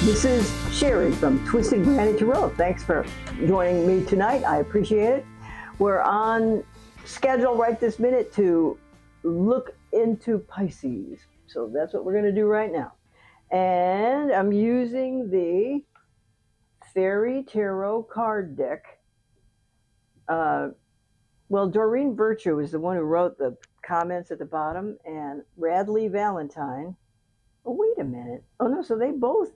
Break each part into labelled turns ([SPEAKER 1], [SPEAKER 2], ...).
[SPEAKER 1] This is Sherry from Twisted Granny Tarot. Thanks for joining me tonight. I appreciate it. We're on schedule right this minute to look into Pisces. So that's what we're going to do right now. And I'm using the Fairy Tarot card deck. Doreen Virtue is the one who wrote the comments at the bottom, and Radley Valentine. Oh, wait a minute. Oh, no, so they both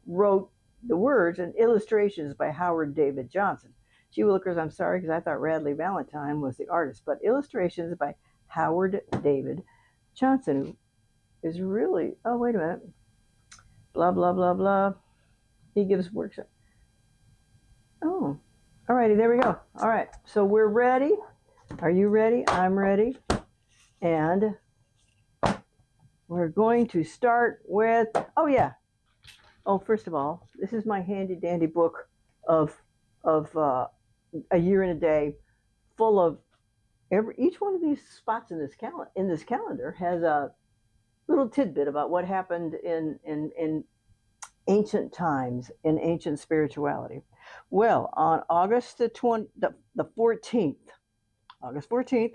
[SPEAKER 1] wrote the words and illustrations by Howard David Johnson. Gee Willikers, I'm sorry, because I thought Radley Valentine was the artist, but illustrations by Howard David Johnson, who is really, oh, wait a minute, blah, blah, blah, blah. He gives workshops. Oh, all righty, there we go. All right, so we're ready. Are you ready? I'm ready. And we're going to start with, first of all, this is my handy dandy book of a year and a day, full of each one of these spots in this calendar has a little tidbit about what happened in ancient times, in ancient spirituality. Well, on August the 14th, August 14th,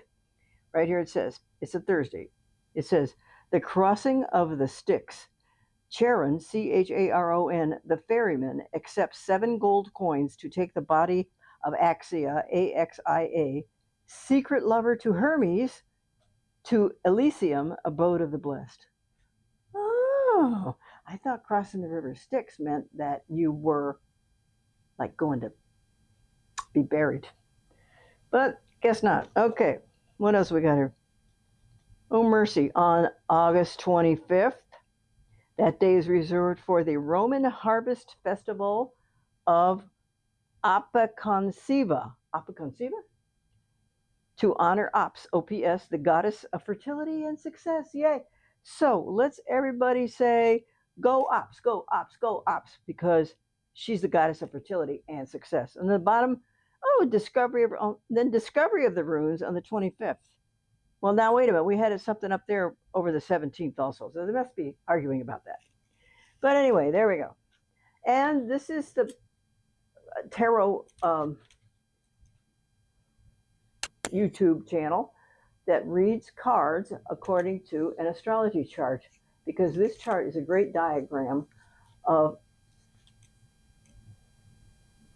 [SPEAKER 1] right here it says, it's a Thursday. It says, the crossing of the Styx. Charon, Charon, the ferryman, accepts 7 gold coins to take the body of Axia, Axia, secret lover to Hermes, to Elysium, abode of the blessed. Oh, I thought crossing the river Styx meant that you were like going to be buried. But guess not. Okay, what else we got here? Oh, mercy. On August 25th, that day is reserved for the Roman harvest festival of Apiconsiva. Apiconsiva? To honor Ops, OPS, the goddess of fertility and success. Yay. So let's everybody say, go Ops, go Ops, go Ops, because she's the goddess of fertility and success. And the bottom, discovery of the runes on the 25th. Well, now, wait a minute. We had something up there over the 17th also. So they must be arguing about that. But anyway, there we go. And this is the tarot YouTube channel that reads cards according to an astrology chart, because this chart is a great diagram of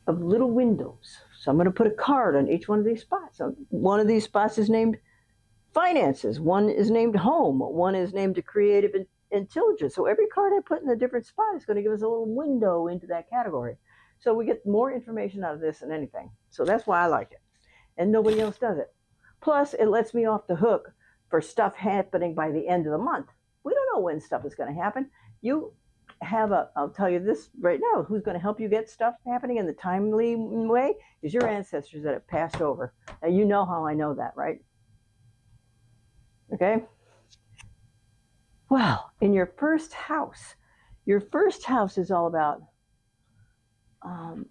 [SPEAKER 1] little windows. So I'm going to put a card on each one of these spots. One of these spots is named finances, one is named home, one is named creative intelligence. So every card I put in a different spot is going to give us a little window into that category. So we get more information out of this than anything. So that's why I like it. And nobody else does it. Plus, it lets me off the hook for stuff happening by the end of the month. We don't know when stuff is going to happen. You have I'll tell you this right now, who's going to help you get stuff happening in the timely way is your ancestors that have passed over. Now, you know how I know that, right? Okay. Well, in your first house is all about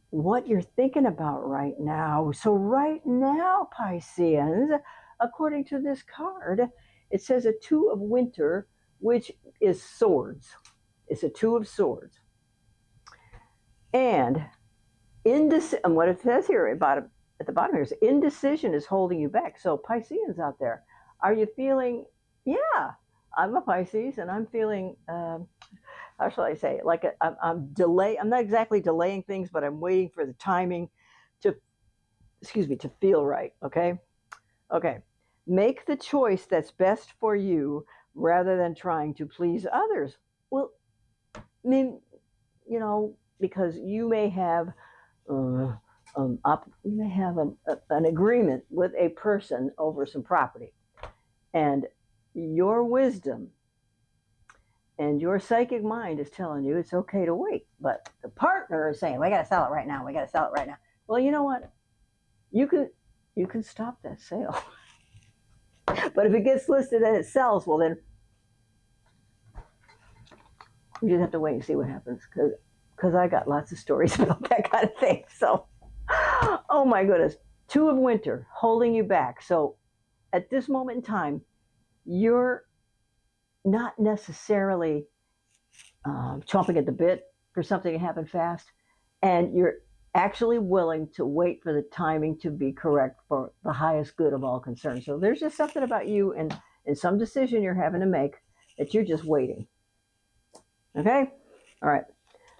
[SPEAKER 1] what you're thinking about right now. So right now, Pisceans, according to this card, it says a 2 of winter, which is swords. It's a 2 of swords. And what it says here at the bottom here is indecision is holding you back. So Pisceans out there, are you feeling, yeah, I'm a Pisces and I'm feeling, how shall I say, like I'm not exactly delaying things, but I'm waiting for the timing to feel right, okay? Okay, make the choice that's best for you rather than trying to please others. Well, I mean, because you may have an agreement with a person over some property, and your wisdom and your psychic mind is telling you it's okay to wait, but the partner is saying, we got to sell it right now. We got to sell it right now. Well, you know what? You can stop that sale. But if it gets listed and it sells, well, then you just have to wait and see what happens, because I got lots of stories about that kind of thing. So, oh my goodness. 2 of winter holding you back. So at this moment in time, you're not necessarily chomping at the bit for something to happen fast, and you're actually willing to wait for the timing to be correct for the highest good of all concerned. So there's just something about you and in some decision you're having to make that you're just waiting. Okay? All right.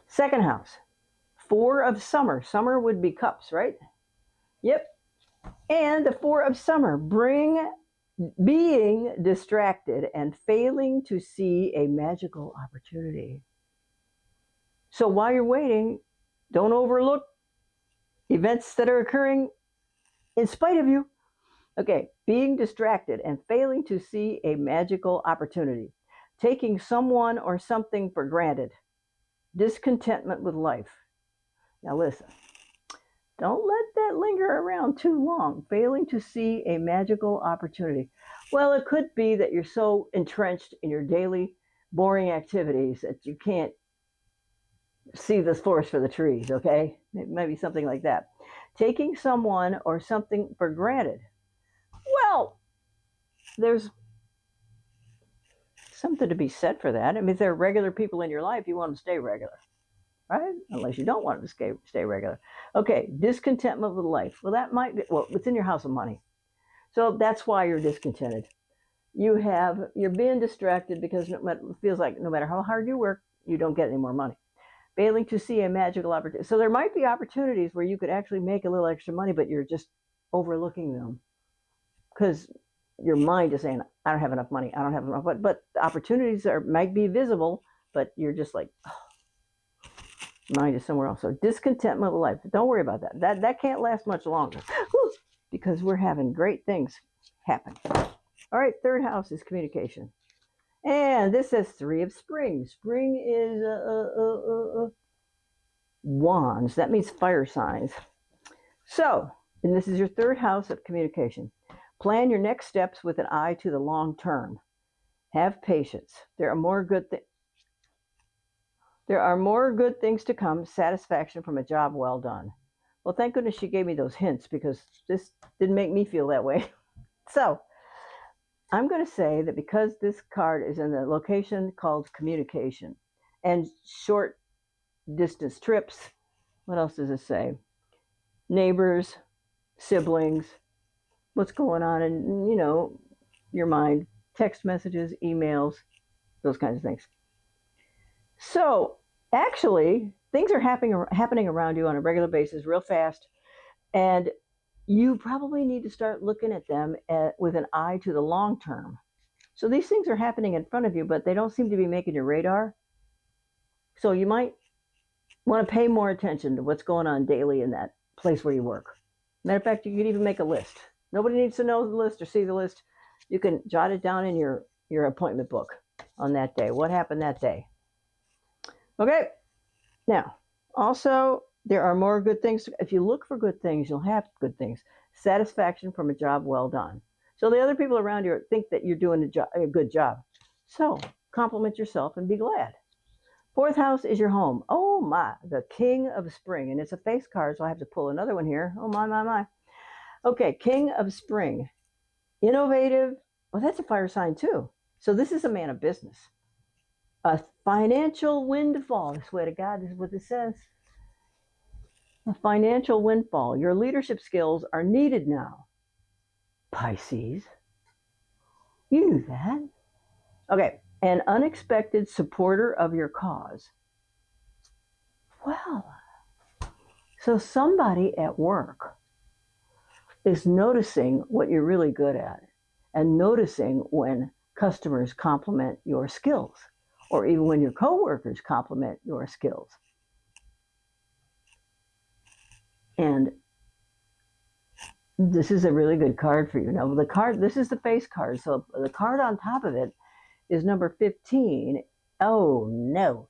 [SPEAKER 1] Second house, 4 of summer. Summer would be cups, right? Yep. And the 4 of summer, being distracted and failing to see a magical opportunity. So while you're waiting, don't overlook events that are occurring in spite of you. Okay, being distracted and failing to see a magical opportunity, taking someone or something for granted, discontentment with life. Now listen, don't let that linger around too long, failing to see a magical opportunity. Well, it could be that you're so entrenched in your daily boring activities that you can't see the forest for the trees, okay? Maybe something like that. Taking someone or something for granted. Well, there's something to be said for that. I mean, if there are regular people in your life, you want them to stay regular, right? Unless you don't want them to stay regular. Okay, discontentment with life. Well, that might be, well, it's in your house of money. So that's why you're discontented. You're being distracted because it feels like no matter how hard you work, you don't get any more money. Failing to see a magical opportunity. So there might be opportunities where you could actually make a little extra money, but you're just overlooking them because your mind is saying, I don't have enough money. I don't have enough. But the opportunities might be visible, but you're just like, oh, mind is somewhere else. So discontentment with life. Don't worry about that. That can't last much longer because we're having great things happen. All right, third house is communication. And this says 3 of spring. Spring is wands. That means fire signs. So, and this is your third house of communication. Plan your next steps with an eye to the long term. Have patience. There are more good things to come. Satisfaction from a job well done. Well, thank goodness she gave me those hints because this didn't make me feel that way. So, I'm going to say that because this card is in the location called communication and short distance trips, what else does it say? Neighbors, siblings, what's going on in, your mind, text messages, emails, those kinds of things. So actually, things are happening around you on a regular basis real fast, and you probably need to start looking at them with an eye to the long term. So these things are happening in front of you, but they don't seem to be making your radar. So you might want to pay more attention to what's going on daily in that place where you work. Matter of fact, you could even make a list. Nobody needs to know the list or see the list. You can jot it down in your appointment book on that day. What happened that day? Okay. Now, also, there are more good things. If you look for good things, you'll have good things. Satisfaction from a job well done. So the other people around you think that you're doing a good job. So compliment yourself and be glad. Fourth house is your home. Oh my, the King of Spring. And it's a face card, so I have to pull another one here. Oh my, my, my. Okay, King of Spring. Innovative. Well, that's a fire sign too. So this is a man of business. A financial windfall. I swear to God, this is what this says. A financial windfall. Your leadership skills are needed now. Pisces. You knew that. Okay, an unexpected supporter of your cause. Well, so somebody at work is noticing what you're really good at and noticing when customers compliment your skills or even when your coworkers compliment your skills. And this is a really good card for you. Now, this is the face card. So the card on top of it is number 15. Oh, no.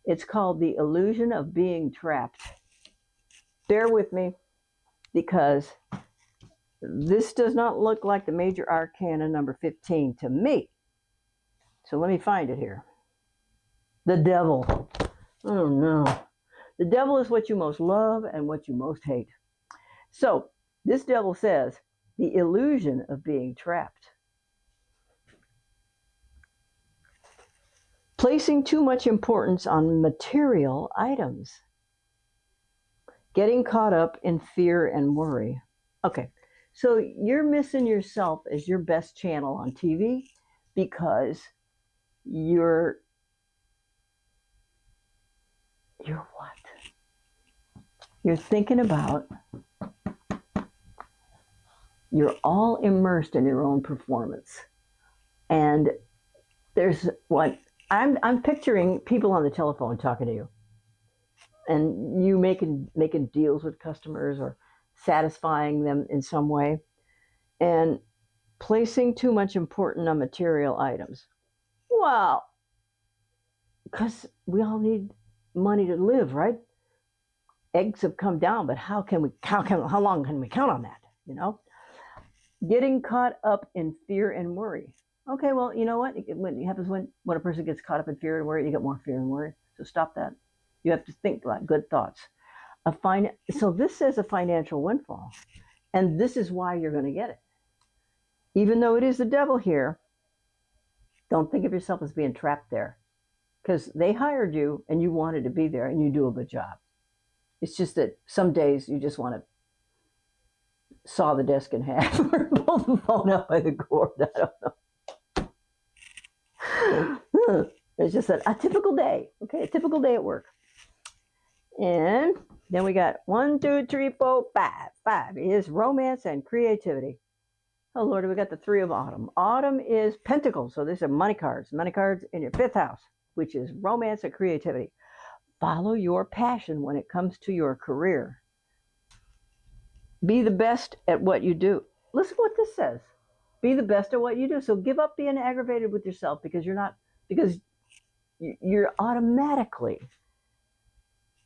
[SPEAKER 1] It's called the illusion of being trapped. Bear with me because this does not look like the major arcana number 15 to me. So let me find it here. The devil. Oh, no. The devil is what you most love and what you most hate. So this devil says the illusion of being trapped. Placing too much importance on material items. Getting caught up in fear and worry. Okay, so you're missing yourself as your best channel on TV because you're what? You're thinking about, you're all immersed in your own performance. And there's what I'm picturing people on the telephone talking to you, and you making deals with customers or satisfying them in some way, and placing too much importance on material items. Well, because we all need money to live, right? Eggs have come down, but how long can we count on that? You know, getting caught up in fear and worry. Okay, well, you know what? What happens when a person gets caught up in fear and worry, you get more fear and worry. So stop that. You have to think like good thoughts. So this says a financial windfall, and this is why you're going to get it. Even though it is the devil here, don't think of yourself as being trapped there, because they hired you and you wanted to be there and you do a good job. It's just that some days you just want to saw the desk in half or pull the phone out by the cord. I don't know. It's just a typical day. Okay, a typical day at work. And then we got 1, 2, 3, 4, 5. 5 is romance and creativity. Oh Lord, we got the 3 of autumn. Autumn is pentacles, so these are money cards. Money cards in your 5th house, which is romance and creativity. Follow your passion when it comes to your career. Be the best at what you do. Listen to what this says. Be the best at what you do. So give up being aggravated with yourself because you're automatically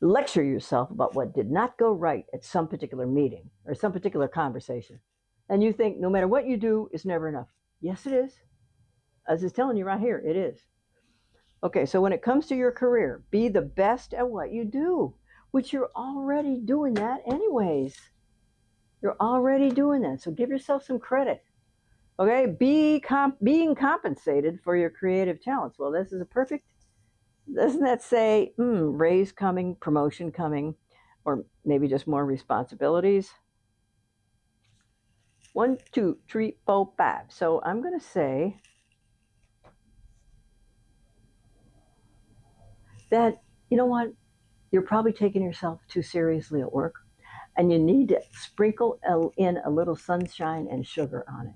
[SPEAKER 1] lecture yourself about what did not go right at some particular meeting or some particular conversation. And you think no matter what you do, it's never enough. Yes, it is. As it's telling you right here, it is. Okay, so when it comes to your career, be the best at what you do, which you're already doing that anyways. You're already doing that. So give yourself some credit. Okay, being compensated for your creative talents. Well, this is a perfect, doesn't that say raise coming, promotion coming, or maybe just more responsibilities? 1, 2, 3, 4, 5. So I'm going to say that, you know what, you're probably taking yourself too seriously at work, and you need to sprinkle in a little sunshine and sugar on it.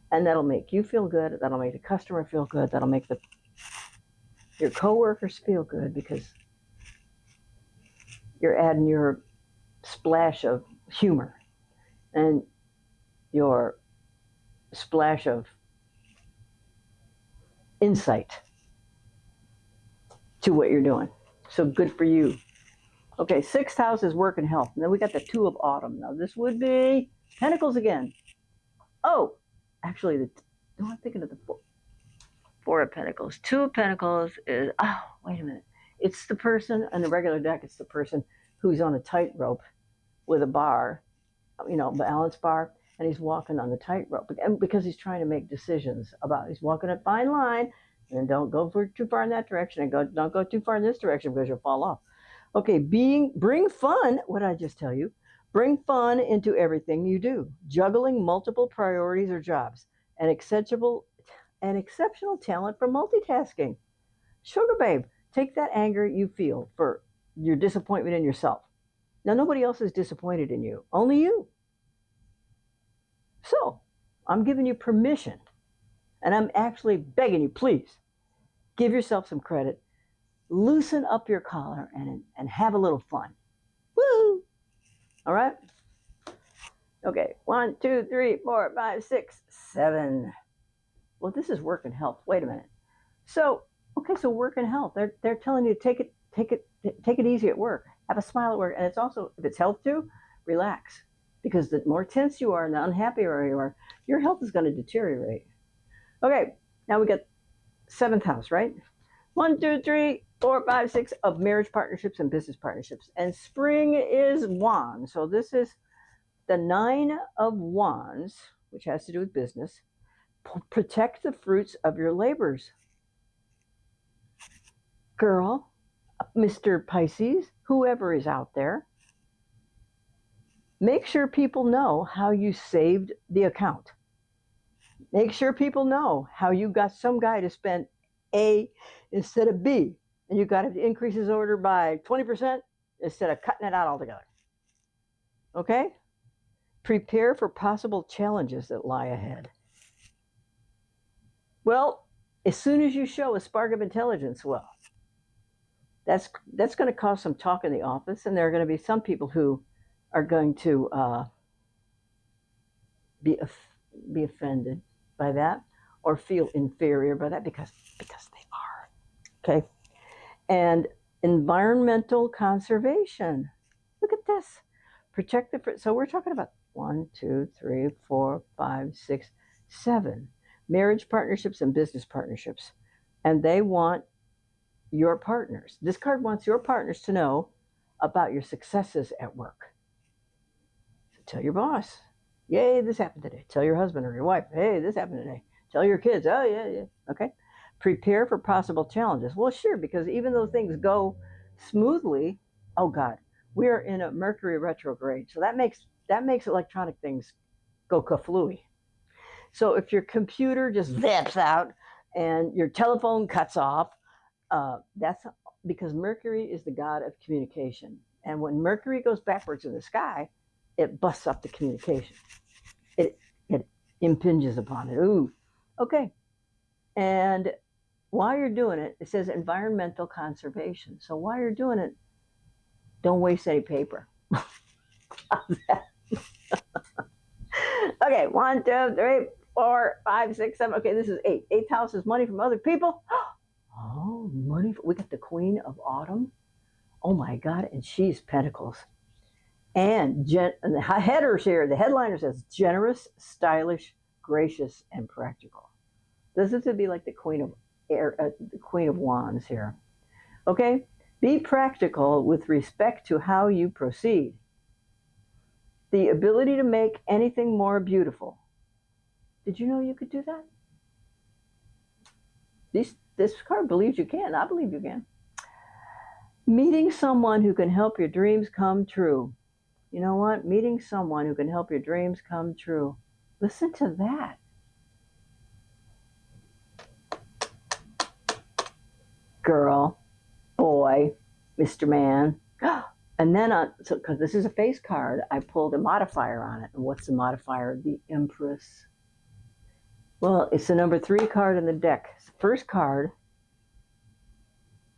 [SPEAKER 1] And that'll make you feel good. That'll make the customer feel good. That'll make your coworkers feel good because you're adding your splash of humor and your splash of insight to what you're doing. So good for you. Okay, 6th house is work and health. And then we got the 2 of autumn. Now this would be pentacles again. Oh, actually, I'm thinking of the 4 of pentacles. 2 of pentacles is, oh, wait a minute. It's the person on the regular deck. It's the person who's on a tightrope with a bar, balance bar, and he's walking on the tightrope because he's trying to make decisions he's walking a fine line, and don't go too far in that direction, and don't go too far in this direction because you'll fall off. Okay, bring fun. What did I just tell you? Bring fun into everything you do. Juggling multiple priorities or jobs. An exceptional talent for multitasking. Sugar babe, take that anger you feel for your disappointment in yourself. Now, nobody else is disappointed in you, only you. So, I'm giving you permission, and I'm actually begging you, please, give yourself some credit, loosen up your collar, and have a little fun. Woo! All right? Okay, 1, 2, 3, 4, 5, 6, 7. Well, this is work and health. Wait a minute. So work and health. They're telling you take it easy at work. Have a smile at work, and it's also, if it's health too, relax, because the more tense you are and the unhappier you are, your health is going to deteriorate. Okay, now we got 7th house, right? 1, 2, 3, 4, 5, 6 of marriage partnerships and business partnerships, and spring is wands. So this is the 9 of wands, which has to do with business. Protect the fruits of your labors. girl, Mr. Pisces, whoever is out there, make sure people know how you saved the account. Make sure people know how you got some guy to spend A instead of B, and you got to increase his order by 20% instead of cutting it out altogether. Okay? Prepare for possible challenges that lie ahead. Well, as soon as you show a spark of intelligence, well, that's going to cause some talk in the office, and there are going to be some people who are going to be be offended by that or feel inferior by that because they are. Okay, and environmental conservation. Look at this. Protect the. So we're talking about 1, 2, 3, 4, 5, 6, 7 marriage partnerships and business partnerships, and they want your partners. This card wants your partners to know about your successes at work. So tell your boss, yay, this happened today. Tell your husband or your wife, hey, this happened today. Tell your kids, oh, yeah. Okay. Prepare for possible challenges. Well, sure, because even though things go smoothly, oh God, we are in a Mercury retrograde. So that makes electronic things go kaflooey. So if your computer just zaps out and your telephone cuts off, that's because Mercury is the god of communication. And when Mercury goes backwards in the sky, it busts up the communication. It impinges upon it. Ooh, okay. And while you're doing it, it says environmental conservation. So while you're doing it, don't waste any paper. Okay, 1, 2, 3, 4, 5, 6, 7. Okay, this is 8. 8th house is money from other people. Oh, money. We got the Queen of Autumn. Oh my God, and she's Pentacles. And the headers here, the headliner says generous, stylish, gracious, and practical. This is to be like the Queen of the Queen of Wands here. Okay, be practical with respect to how you proceed. The ability to make anything more beautiful. Did you know you could do that? This card believes you can. I believe you can. Meeting someone who can help your dreams come true. You know what? Meeting someone who can help your dreams come true. Listen to that. Girl, boy, Mr. Man. And then, so because this is a face card, I pulled a modifier on it. And what's the modifier? The Empress. Well, it's the number 3 card in the deck. The first card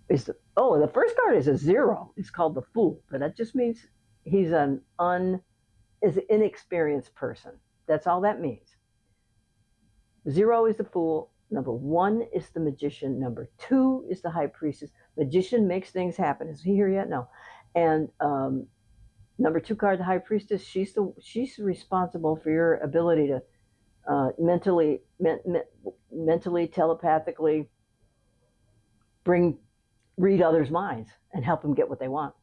[SPEAKER 1] is the first card is a 0. It's called the Fool, but that just means he's an inexperienced person. That's all that means. 0 is the Fool. Number 1 is the Magician. Number 2 is the High Priestess. Magician makes things happen. Is he here yet? No. And number 2 card, the High Priestess. She's responsible for your ability to mentally, telepathically read others' minds and help them get what they want.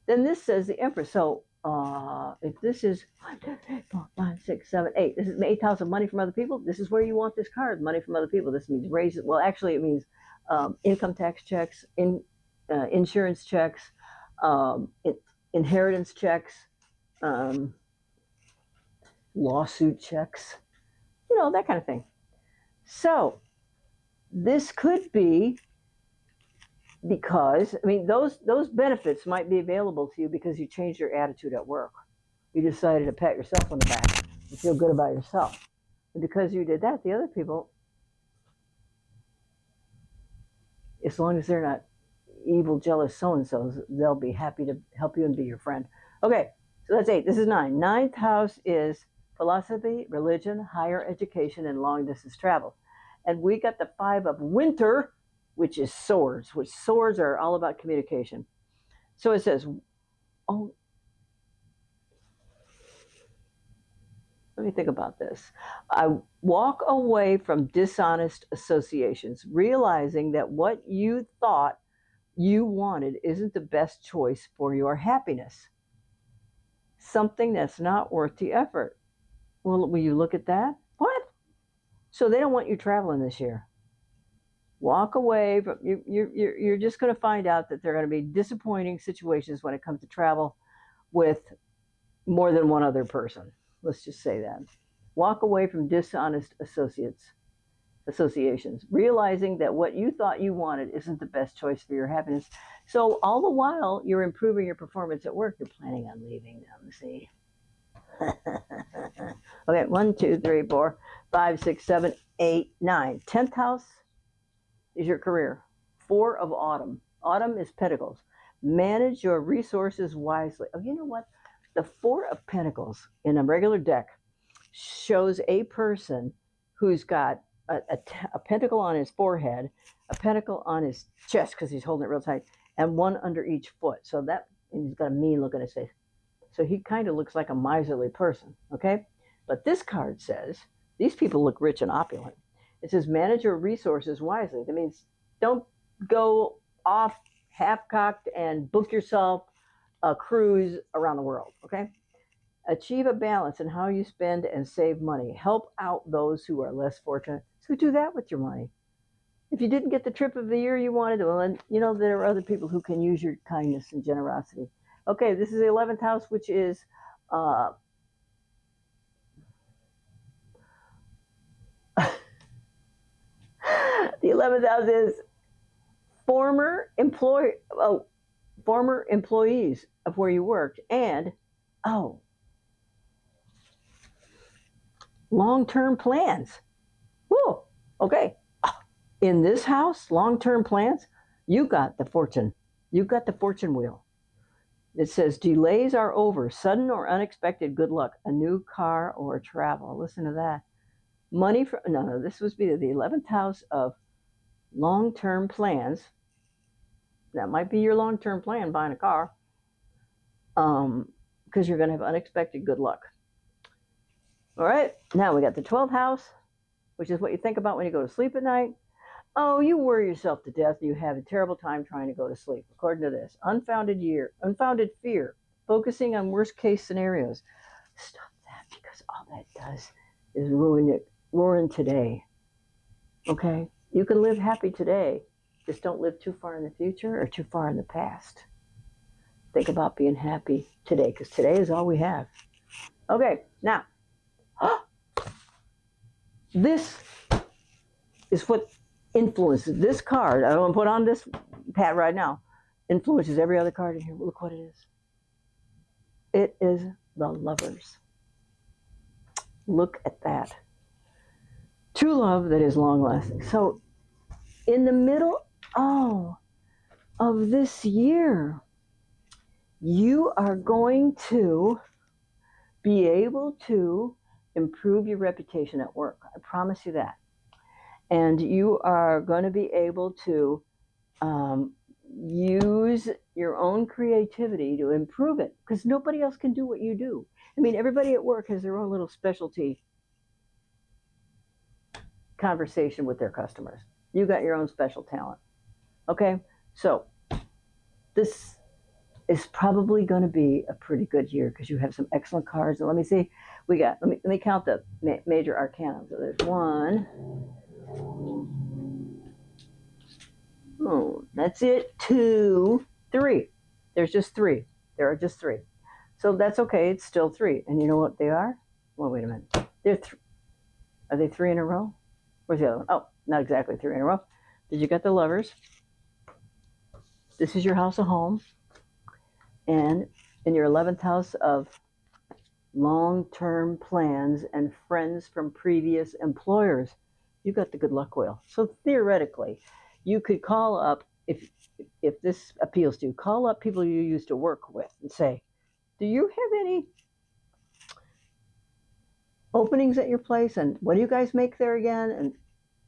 [SPEAKER 1] Then this says the Empress. So if this is 1, 2, 3, 4, 5, 6, 7, 8, this is the 8th house of money from other people. This is where you want this card, money from other people. This means raises. Well, actually, it means income tax checks, insurance checks, inheritance checks, lawsuit checks. You know, that kind of thing. So this could be because, I mean, those benefits might be available to you because you changed your attitude at work. You decided to pat yourself on the back and feel good about yourself. And because you did that, the other people, as long as they're not evil, jealous so-and-sos, they'll be happy to help you and be your friend. Okay, so that's 8. This is 9. 9th house is philosophy, religion, higher education, and long-distance travel. And we got the 5 of winter, which is swords, which swords are all about communication. So it says, oh, let me think about this. I walk away from dishonest associations, realizing that what you thought you wanted isn't the best choice for your happiness. Something that's not worth the effort. Well, will you look at that? What? So they don't want you traveling this year. Walk away from you're just going to find out that there are going to be disappointing situations when it comes to travel with more than one other person. Let's just say that. Walk away from dishonest associations, realizing that what you thought you wanted isn't the best choice for your happiness. So all the while you're improving your performance at work, you're planning on leaving them. See. Okay, 1, 2, 3, 4, 5, 6, 7, 8, 9. 10th house is your career. 4 of autumn. Autumn is pentacles. Manage your resources wisely. Oh, you know what? The 4 of pentacles in a regular deck shows a person who's got a pentacle on his forehead, a pentacle on his chest because he's holding it real tight, and one under each foot. So that, and he's got a mean look on his face. So he kind of looks like a miserly person, okay? But this card says, these people look rich and opulent. It says, manage your resources wisely. That means don't go off half-cocked and book yourself a cruise around the world, okay? Achieve a balance in how you spend and save money. Help out those who are less fortunate. So do that with your money. If you didn't get the trip of the year you wanted, well, then, you know, there are other people who can use your kindness and generosity. Okay, this is the 11th house, which is the 11th house is former employees of where you worked, and long-term plans. Whoa, okay. In this house, long-term plans, you got the fortune. You got the fortune wheel. It says, delays are over. Sudden or unexpected good luck. A new car or travel. Listen to that. Money for, no, this would be the 11th house of long-term plans. That might be your long-term plan, buying a car. Because you're going to have unexpected good luck. All right, now we got the 12th house, which is what you think about when you go to sleep at night. Oh, you worry yourself to death and you have a terrible time trying to go to sleep. According to this, unfounded fear, focusing on worst case scenarios. Stop that, because all that does is ruin today. Okay? You can live happy today. Just don't live too far in the future or too far in the past. Think about being happy today, because today is all we have. Okay, now, this is what influences this card. I don't want to put on this pad right now. Influences every other card in here. Look what it is. It is the Lovers. Look at that. True love that is long lasting. So, in the middle of this year, you are going to be able to improve your reputation at work. I promise you that. And you are going to be able to use your own creativity to improve it, because nobody else can do what you do. I mean, everybody at work has their own little specialty conversation with their customers. You got your own special talent. Okay? So, this is probably going to be a pretty good year because you have some excellent cards. And let me see, let me count the major arcana. So there's 1. Oh, that's it. 2, 3. There's just 3. There are just 3. So that's okay. It's still 3. And you know what they are? Well, wait a minute. Are they 3 in a row? Where's the other one? Oh, not exactly 3 in a row. Did you get the Lovers? This is your house of home. And in your 11th house of long-term plans and friends from previous employers, you got the good luck wheel. So theoretically, you could call up, if this appeals to you, call up people you used to work with and say, do you have any openings at your place? And what do you guys make there again?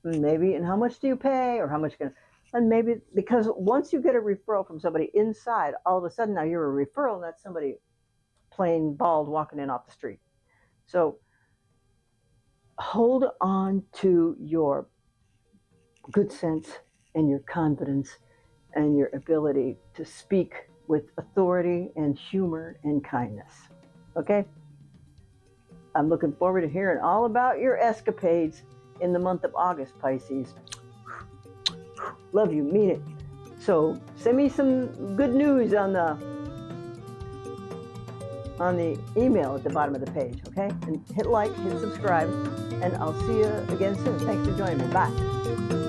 [SPEAKER 1] And maybe, and how much do you pay? Or how much can, and maybe, because once you get a referral from somebody inside, all of a sudden now you're a referral, and that's somebody plain bald walking in off the street. So hold on to your good sense and your confidence and your ability to speak with authority and humor and kindness. Okay? I'm looking forward to hearing all about your escapades in the month of August, Pisces. Love you, mean it. So send me some good news on the email at the bottom of the page, okay? And hit like, hit subscribe, and I'll see you again soon. Thanks for joining me. Bye.